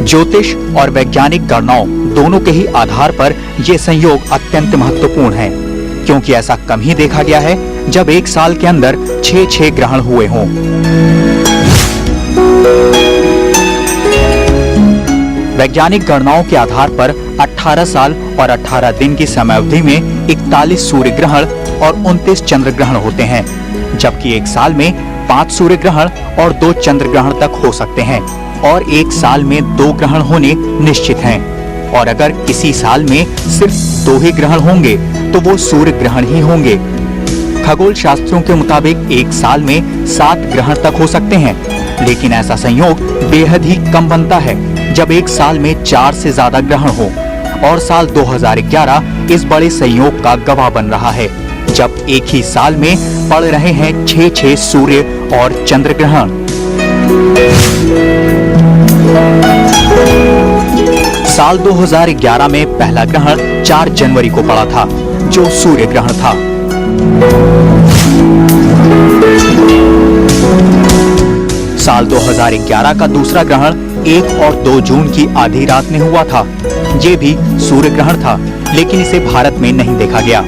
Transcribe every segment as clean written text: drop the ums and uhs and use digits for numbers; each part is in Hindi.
ज्योतिष और वैज्ञानिक गणनाओं दोनों के ही आधार पर ये संयोग अत्यंत महत्वपूर्ण है, क्योंकि ऐसा कम ही देखा गया है जब एक साल के अंदर 6 ग्रहण हुए हों। वैज्ञानिक गणनाओं के आधार पर 18 साल और 18 दिन की समयावधि में 41 सूर्य ग्रहण और 29 चंद्र ग्रहण होते हैं, जबकि एक साल में 5 सूर्य ग्रहण और 2 चंद्र ग्रहण तक हो सकते हैं और एक साल में 2 ग्रहण होने निश्चित हैं। और अगर किसी साल में सिर्फ 2 ही ग्रहण होंगे तो वो सूर्य ग्रहण ही होंगे। खगोल शास्त्रों के मुताबिक एक साल में 7 ग्रहण तक हो सकते हैं, लेकिन ऐसा संयोग बेहद ही कम बनता है जब एक साल में 4 से ज्यादा ग्रहण हो। और साल 2011 इस बड़े संयोग का गवाह बन रहा है, जब एक ही साल में पड़ रहे हैं 6 सूर्य और चंद्र ग्रहण। साल 2011 में पहला ग्रहण 4 जनवरी को पड़ा था, जो सूर्य ग्रहण था। साल 2011 का दूसरा ग्रहण 1 और 2 जून की आधी रात में हुआ था। ये भी सूर्य ग्रहण था, लेकिन इसे भारत में नहीं देखा गया।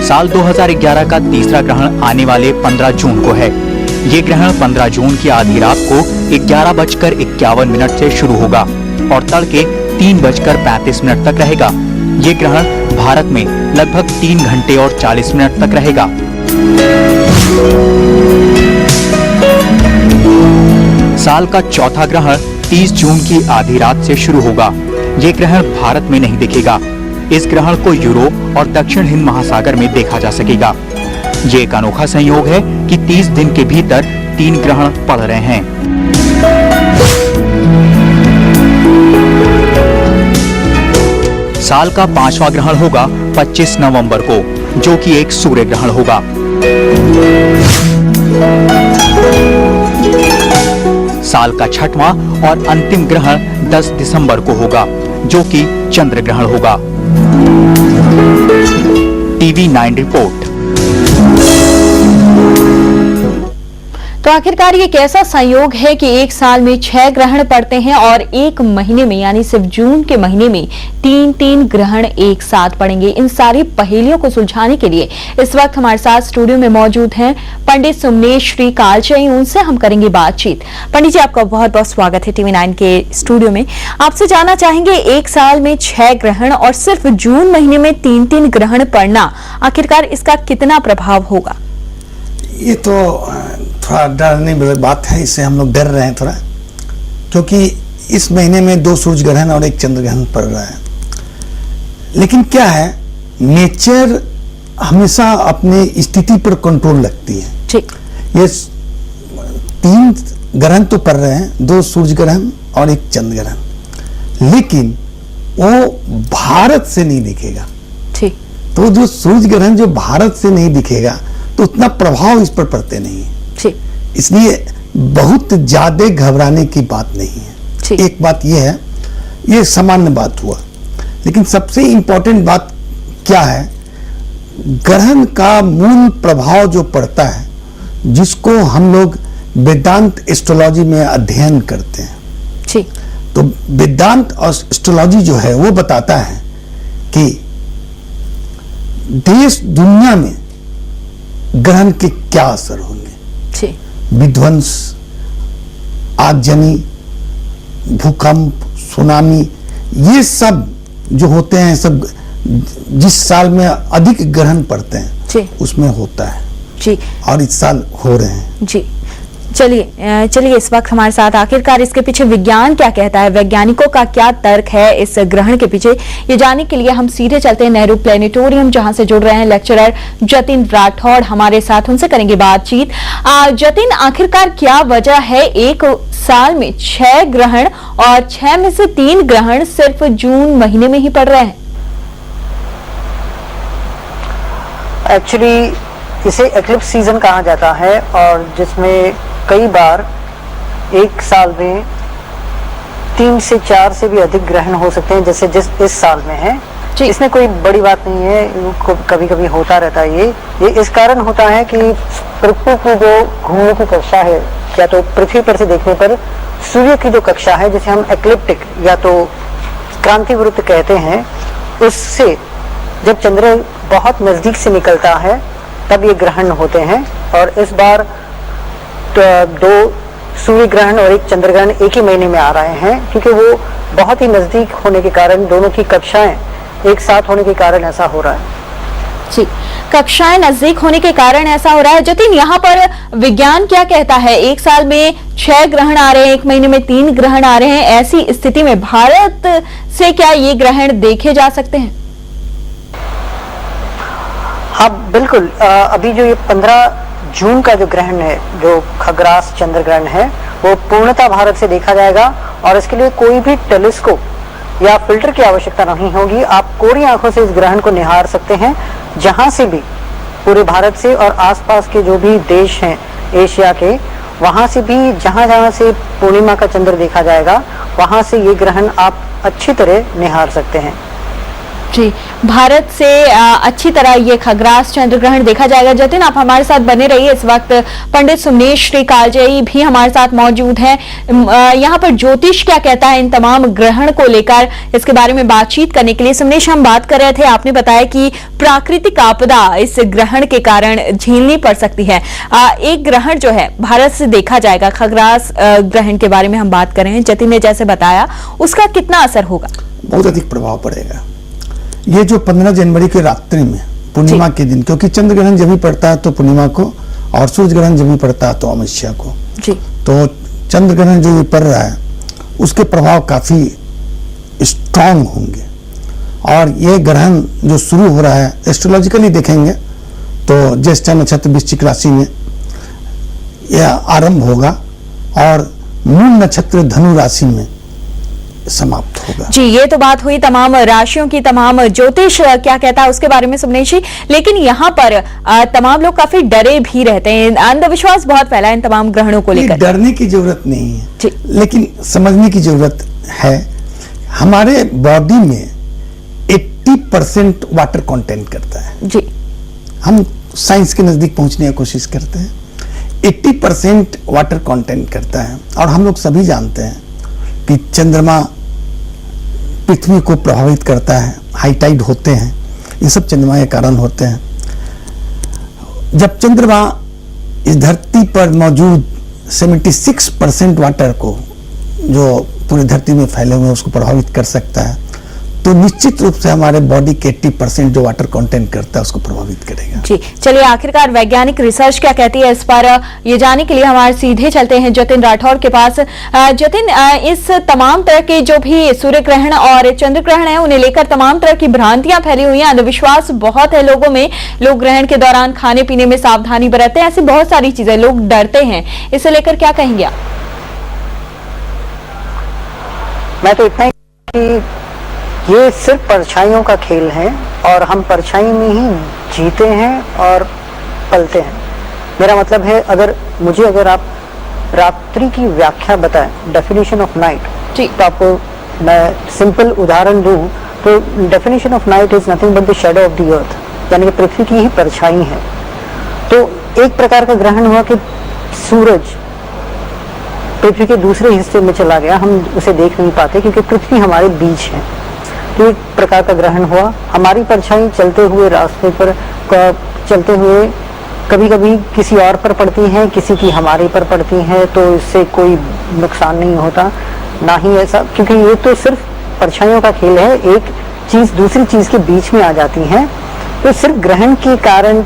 साल 2011 का तीसरा ग्रहण आने वाले 15 जून को है। ये ग्रहण 15 जून की आधी रात को 11:51 से शुरू होगा और तड़के 3:35 तक रहेगा। ये ग्रहण भारत में लगभग 3 घंटे और 40 मिनट तक रहेगा। साल का चौथा ग्रहण 30 जून की आधी रात से शुरू होगा। ये ग्रहण भारत में नहीं दिखेगा। इस ग्रहण को यूरोप और दक्षिण हिंद महासागर में देखा जा सकेगा। ये एक अनोखा संयोग है कि 30 दिन के भीतर 3 ग्रहण पड़ रहे हैं। साल का 5वां ग्रहण होगा 25 नवंबर को, जो कि एक सूर्य ग्रहण होगा। साल का 6वां और अंतिम ग्रहण 10 दिसंबर को होगा, जो कि चंद्र ग्रहण होगा। TV9 report. तो आखिरकार ये कैसा संयोग है कि एक साल में 6 ग्रहण पड़ते हैं और एक महीने में यानी सिर्फ जून के महीने में 3 ग्रहण एक साथ पड़ेंगे। इन सारी पहेलियों को सुलझाने के लिए इस वक्त हमारे साथ स्टूडियो में मौजूद हैं पंडित सुमनेश श्री कालचई। उनसे हम करेंगे बातचीत। पंडित जी, आपका बहुत बहुत स्वागत है TV9 के स्टूडियो में। आपसे जानना चाहेंगे, एक साल में 6 ग्रहण और सिर्फ जून महीने में 3 ग्रहण पड़ना, आखिरकार इसका कितना प्रभाव होगा? ये तो थोड़ा डरने वाली बात है, इससे हम लोग डर रहे हैं थोड़ा, क्योंकि इस महीने में 2 सूर्य ग्रहण और 1 चंद्र ग्रहण पड़ रहा है। लेकिन क्या है, नेचर हमेशा अपने स्थिति पर कंट्रोल रखती है। ठीक। ये 3 ग्रहण तो पड़ रहे हैं, 2 सूर्य ग्रहण और 1 चंद्र ग्रहण, लेकिन वो भारत से नहीं दिखेगा। ठीक। तो जो सूर्य ग्रहण जो भारत से नहीं दिखेगा तो उतना प्रभाव इस पर पड़ते नहीं है। इसलिए बहुत ज्यादा घबराने की बात नहीं है। एक बात यह है, ये सामान्य बात हुआ, लेकिन सबसे इंपॉर्टेंट बात क्या है, ग्रहण का मूल प्रभाव जो पड़ता है, जिसको हम लोग वेदांत एस्ट्रोलॉजी में अध्ययन करते हैं। तो वेदांत और एस्ट्रोलॉजी जो है वो बताता है कि देश दुनिया में ग्रहण के क्या असर होंगे। विध्वंस, आगजनी, भूकंप, सुनामी, ये सब जो होते हैं, सब जिस साल में अधिक ग्रहण पड़ते हैं उसमें होता है जी। और इस साल हो रहे हैं जी। चलिए इस वक्त हमारे साथ आखिरकार इसके पीछे विज्ञान क्या कहता है, वैज्ञानिकों का क्या तर्क है इस ग्रहण के पीछे, ये जानने के लिए हम सीधे चलते हैं नेहरू प्लेनेटोरियम, जहां से जुड़ रहे हैं लेक्चरर जतिन राठौड़ हमारे साथ। उनसे करेंगे बातचीत। जतिन, आखिरकार क्या वजह है एक साल में 6 ग्रहण और 6 में से 3 ग्रहण सिर्फ जून महीने में ही पड़ रहे हैं? एक्चुअली इसे एक्लिप्स सीजन कहा जाता है, और जिसमें कई बार एक साल में 3 से 4 से भी अधिक ग्रहण हो सकते हैं, जैसे जिस इस साल में है। जी। इसमें कोई बड़ी बात नहीं है, कभी कभी होता रहता है। ये इस कारण होता है कि पृथ्वी की जो घूमने की कक्षा है, या तो पृथ्वी पर से देखने पर सूर्य की जो कक्षा है, जिसे हम एक्लिप्टिक या तो क्रांति वृत्त कहते हैं, उससे जब चंद्र बहुत नजदीक से निकलता है तब ये ग्रहण होते हैं। और इस बार तो 2 सूर्य ग्रहण और 1 चंद्र ग्रहण एक ही महीने में आ रहे हैं, क्योंकि वो बहुत ही नजदीक होने के कारण, दोनों की कक्षाएं एक साथ होने के कारण ऐसा हो रहा है। जी, कक्षाएं नजदीक होने के कारण ऐसा हो रहा है। जतिन, यहाँ पर विज्ञान क्या कहता है? एक साल में 6 ग्रहण आ रहे हैं, एक महीने में 3 ग्रहण आ रहे हैं। ऐसी स्थिति में भारत से क्या ये ग्रहण देखे जा सकते हैं? हाँ बिल्कुल। अभी जो ये 15 जून का जो ग्रहण है, जो खग्रास चंद्र ग्रहण है, वो पूर्णतः भारत से देखा जाएगा और इसके लिए कोई भी टेलीस्कोप या फिल्टर की आवश्यकता नहीं होगी। आप कोरी आंखों से इस ग्रहण को निहार सकते हैं, जहां से भी, पूरे भारत से और आसपास के जो भी देश हैं एशिया के, वहां से भी जहां जहां से पूर्णिमा का चंद्र देखा जाएगा, वहां से ये ग्रहण आप अच्छी तरह निहार सकते हैं। जी, भारत से अच्छी तरह ये खग्रास चंद्र ग्रहण देखा जाएगा। जतिन, आप हमारे साथ बने रहिए। इस वक्त पंडित सुमनेश श्री कालजयी भी हमारे साथ मौजूद हैं। यहाँ पर ज्योतिष क्या कहता है इन तमाम ग्रहण को लेकर, इसके बारे में बातचीत करने के लिए सुमनेश हम बात कर रहे थे। आपने बताया कि प्राकृतिक आपदा इस ग्रहण के कारण झेलनी पड़ सकती है। एक ग्रहण जो है भारत से देखा जाएगा, खग्रास ग्रहण के बारे में हम बात कर रहे हैं। जतिन ने जैसे बताया, उसका कितना असर होगा? बहुत अधिक प्रभाव पड़ेगा। ये जो 15 जनवरी की रात्रि में पूर्णिमा के दिन, क्योंकि चंद्र ग्रहण जब भी पड़ता है तो पूर्णिमा को, और सूर्य ग्रहण जब भी पड़ता है तो अमावस्या को, जी। तो चंद्र ग्रहण जो ये पड़ रहा है उसके प्रभाव काफी स्ट्रांग होंगे। और ये ग्रहण जो शुरू हो रहा है, एस्ट्रोलॉजिकली देखेंगे तो ज्येष्ठा नक्षत्र वृश्चिक राशि में यह आरंभ होगा और मूल नक्षत्र धनु राशि में समाप्त होगा। जी, ये तो बात हुई तमाम राशियों की, तमाम ज्योतिष क्या कहता है उसके बारे में सुमनेश जी। लेकिन यहाँ पर तमाम लोग काफी डरे भी रहते हैं, अंधविश्वास बहुत फैला है इन तमाम ग्रहणों को लेकर। डरने की जरूरत नहीं है जी। लेकिन समझने की जरूरत है। हमारे बॉडी में 80% वाटर कंटेंट करता है। जी, हम साइंस के नजदीक पहुंचने की कोशिश करते हैं। 80% वाटर कंटेंट करता है और हम लोग सभी जानते हैं कि चंद्रमा पृथ्वी को प्रभावित करता है, हाई टाइड होते हैं, ये सब चंद्रमा के कारण होते हैं। जब चंद्रमा इस धरती पर मौजूद 76% वाटर को, जो पूरी धरती में फैले हुए हैं, उसको प्रभावित कर सकता है, तो निश्चित रूप से हमारे बॉडी के 80% जो वाटर कंटेंट करता है उसको प्रभावित करेगा। जी, चलिए आखिरकार वैज्ञानिक रिसर्च क्या कहती है इस पर, ये जानने के लिए हमारे सीधे चलते हैं जतिन राठौर के पास। जतिन, इस तमाम तरह के जो भी सूर्य ग्रहण और चंद्र ग्रहण है, उन्हें लेकर तमाम तरह की भ्रांतियां फैली हुई हैं, अंधविश्वास बहुत है लोगों में। लोग ग्रहण के दौरान खाने पीने में सावधानी बरतते हैं, ऐसी बहुत सारी चीजें, लोग डरते हैं। इसे लेकर क्या कहेंगे आप? मैं तो इतना ही, ये सिर्फ परछाइयों का खेल है और हम परछाई में ही जीते हैं और पलते हैं। मेरा मतलब है, अगर आप रात्रि की व्याख्या बताएं, डेफिनेशन ऑफ नाइट, तो आपको मैं सिंपल उदाहरण दूं तो definition of night is nothing but the shadow of the earth, यानी कि पृथ्वी की ही परछाई है। तो एक प्रकार का ग्रहण हुआ कि सूरज पृथ्वी के दूसरे हिस्से में चला गया, हम उसे देख नहीं पाते क्योंकि पृथ्वी हमारे बीच है। तो एक प्रकार का ग्रहण हुआ। हमारी परछाई चलते हुए रास्ते पर चलते हुए कभी कभी किसी और पर पड़ती हैं, किसी की हमारे पर पड़ती हैं, तो इससे कोई नुकसान नहीं होता, ना ही ऐसा, क्योंकि ये तो सिर्फ परछाइयों का खेल है। एक चीज दूसरी चीज के बीच में आ जाती है, तो सिर्फ ग्रहण के कारण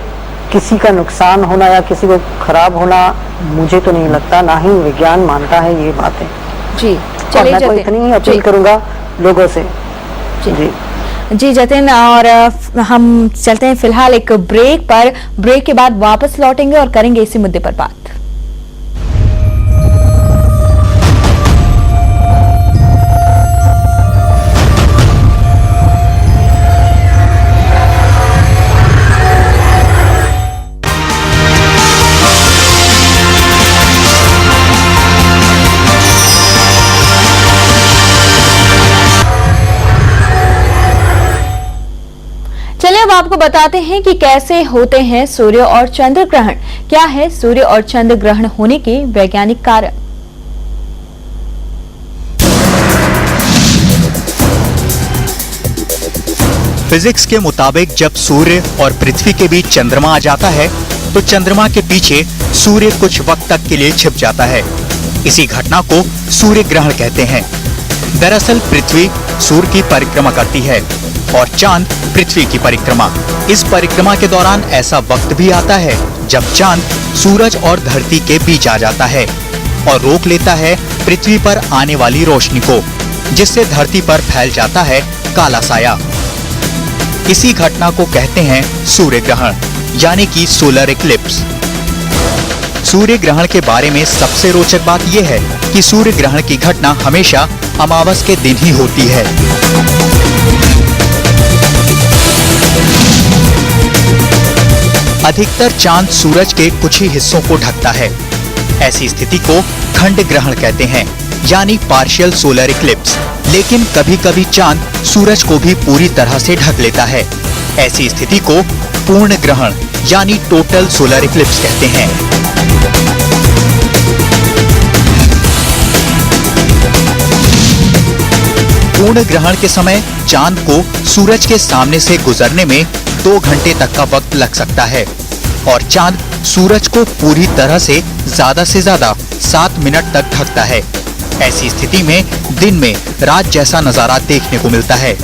किसी का नुकसान होना या किसी को खराब होना मुझे तो नहीं लगता, ना ही विज्ञान मानता है ये बातें। जी, चलिए, मैं तो इतनी ही अपील करूंगा लोगों से। जी जतिन, और हम चलते हैं फिलहाल एक ब्रेक पर। ब्रेक के बाद वापस लौटेंगे और करेंगे इसी मुद्दे पर बात। आपको बताते हैं कि कैसे होते हैं सूर्य और चंद्र ग्रहण। क्या है सूर्य और चंद्र ग्रहण होने के वैज्ञानिक कारण? फिजिक्स के मुताबिक जब सूर्य और पृथ्वी के बीच चंद्रमा आ जाता है तो चंद्रमा के पीछे सूर्य कुछ वक्त तक के लिए छिप जाता है। इसी घटना को सूर्य ग्रहण कहते हैं। दरअसल पृथ्वी सूर्य की परिक्रमा करती है और चांद पृथ्वी की परिक्रमा। इस परिक्रमा के दौरान ऐसा वक्त भी आता है जब चांद सूरज और धरती के बीच आ जाता है और रोक लेता है पृथ्वी पर आने वाली रोशनी को, जिससे धरती पर फैल जाता है काला साया। इसी घटना को कहते हैं सूर्य ग्रहण, यानी कि सोलर इक्लिप्स। सूर्य ग्रहण के बारे में सबसे रोचक बात यह है कि सूर्य ग्रहण की घटना हमेशा अमावस के दिन ही होती है। अधिकतर चांद सूरज के कुछ ही हिस्सों को ढकता है। ऐसी स्थिति को खंड ग्रहण कहते हैं, यानी पार्शियल सोलर इक्लिप्स। लेकिन कभी-कभी चांद सूरज को भी पूरी तरह से ढक लेता है। ऐसी स्थिति को पूर्ण ग्रहण यानी टोटल सोलर इक्लिप्स कहते हैं। पूर्ण ग्रहण के समय चांद को सूरज के सामने से गुजरने में 2 घंटे तक का वक्त लग सकता है और चांद सूरज को पूरी तरह से ज्यादा 7 मिनट तक ढकता है। ऐसी स्थिति में दिन में रात जैसा नजारा देखने को मिलता है।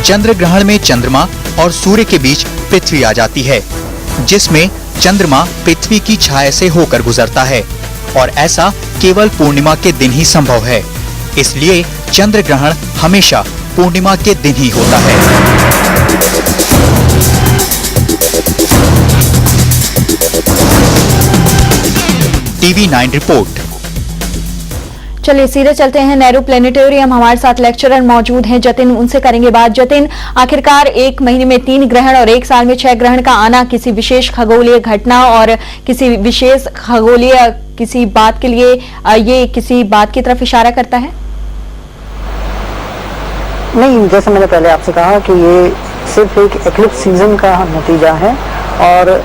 चंद्र ग्रहण में चंद्रमा और सूर्य के बीच पृथ्वी आ जाती है, जिसमें चंद्रमा पृथ्वी की छाया से होकर गुजरता है और ऐसा केवल पूर्णिमा के दिन ही संभव है। इसलिए चंद्र ग्रहण हमेशा पूर्णिमा के दिन ही होता है। TV9 report. चलिए सीधे चलते हैं नेहरू प्लेनेटोरियम। हमारे साथ लेक्चरर मौजूद हैं जतिन, उनसे करेंगे बात। जतिन, आखिरकार 1 महीने में 3 ग्रहण और 1 साल में 6 ग्रहण का आना किसी विशेष खगोलीय घटना और किसी विशेष खगोलीय किसी बात के लिए ये किसी बात की तरफ इशारा करता है? नहीं, जैसे मैंने पहले आपसे कहा कि ये सिर्फ एक एक्लिप्स सीजन का नतीजा है और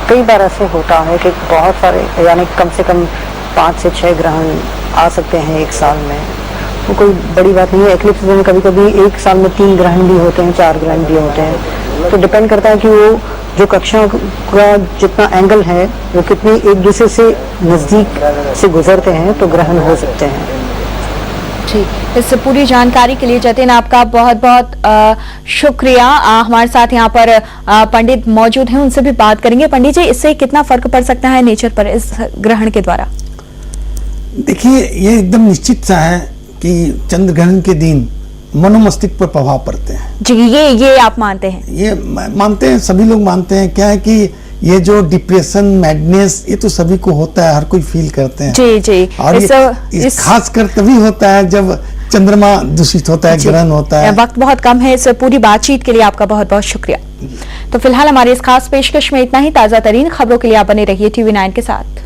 कई बार ऐसे होता है कि बहुत सारे यानी कम से कम 5 से 6 ग्रहण आ सकते हैं 1 साल में। वो कोई बड़ी बात नहीं है। एक्लिप्स में कभी कभी 1 साल में 3 ग्रहण भी होते हैं, 4 ग्रहण भी होते हैं। तो डिपेंड करता है कि वो जो कक्षा का जितना एंगल है वो कितनी एक दूसरे से नज़दीक से गुजरते हैं तो ग्रहण हो सकते हैं। जी, इस पूरी जानकारी के लिए जतिन आपका बहुत बहुत शुक्रिया। हमारे साथ यहाँ पर पंडित मौजूद हैं, उनसे भी बात करेंगे। पंडित जी, इससे कितना फर्क पड़ सकता है नेचर पर इस ग्रहण के द्वारा? देखिए, ये एकदम निश्चित सा है कि चंद्र ग्रहण के दिन मनोमस्तिष्क पर प्रभाव पड़ते हैं। जी, ये आप मानते हैं? ये मानते हैं, सभी लोग मानते हैं। क्या है कि ये जो डिप्रेशन, मैडनेस, ये तो सभी को होता है, हर कोई फील करते हैं। जी। और इस खासकर तभी होता है जब चंद्रमा दूषित होता है, ग्रहण होता है। वक्त बहुत कम है। इस पूरी बातचीत के लिए आपका बहुत बहुत शुक्रिया। तो फिलहाल हमारी इस खास पेशकश में इतना ही। ताजा तरीन खबरों के लिए आप बने रहिए TV9 के साथ।